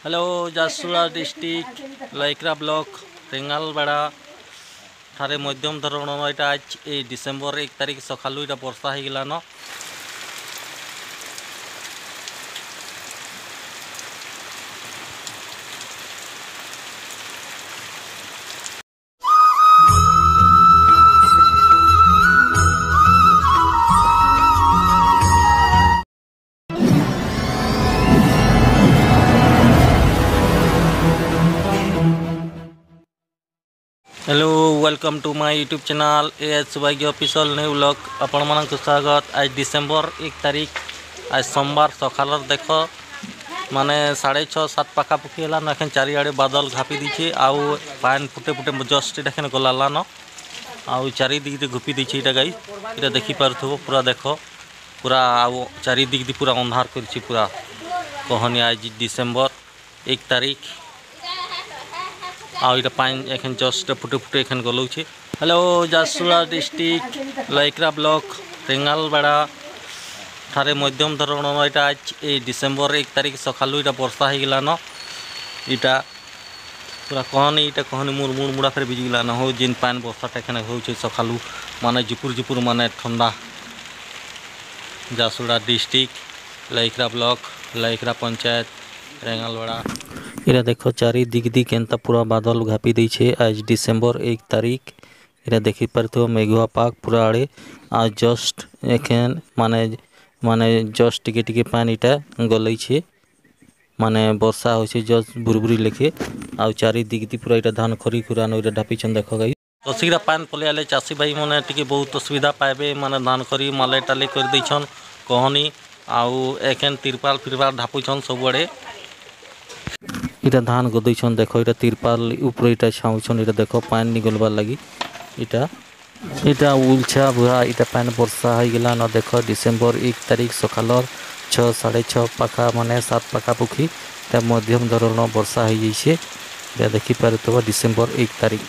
Hello Jharsuguda district लईकरा block रेंगालबाड़ा ठारे मध्यम धरणर यहाँ आज ये डिसेम्बर 1 तारिख सकालू यहाँ वर्षा हो गलान। Hello welcome to my YouTube channel A H Y official new vlog आपण मानक स्वागत। आज डिसेम्बर 1 तारिख आज सोमवार सकाल देख माने 6:30-7 पाखापाखि है एखन चारिआडे बादल घापी दीचे आउ पान फुटे फुटे जस्ट एखन गलालान आउ चारिदिक घुपी दीचे इटा गाई इटा देखी पारथो पूरा देख पूरा आउ चारिदिक पूरा अंधार कर पूरा कहनी आज डिसेम्बर 1 तारिख आउ पान एखन जस्ट फुटे फुटे एखन गलौछे। हेलो झारसुगुड़ा डिस्ट्रिक्ट लईकरा ब्लॉक रेंगालबाड़ा ठारे मध्यम धरणर यहाँ आज ये डिसेम्बर 1 तारिख सकालू यहाँ वर्षा हो गलान। यहाँ पूरा कहनी मुड़ मुड़ा फेर भिजी गलान हो जिन पान वर्षाटा एखन होछे सकालू माने झुपुर माने ठंडा। झारसुगुड़ा डिस्ट्रिक्ट लईकरा ब्लॉक लईकरा पंचायत रेंगालबाड़ा इरा देखो चारि दिक एंता पूरा बादल घापी देछे आज डिसेम्बर 1 तारिख इरा देखी पारथो मेघुआ पाक पूरा आड़े आज जस्ट एखन माने जस्ट टिके पानीटा गलैछे माने वर्षा होछे जस्ट बुरबुरी लेखे आ चारि दिक पूरा इटा धान खरी खुरान इटा ढापीछन देखो गाई तसीरा पान पलियाले चाषी भाई माने टिके बहुत असुविधा पाइबे माने धान खरी माले टाली कर दैछन कहनी आउ एखन तिरपाल फिरपाल ढापुछन सबुआड़े इटा धान गदैछन देखो इटा तिरपाल ऊपर इटा छाउछन इटा देखो पानी निगलबार लगी इटा उलछा बुरा इटा पानी वर्षा हो गला न देखो डिसेम्बर 1 तारिख सकालर 6-6:30 पाखा माने 7 पाखापुखी मध्यम धरण वर्षा हो जाइए देखी पारे तो डिसेम्बर 1 तारिख।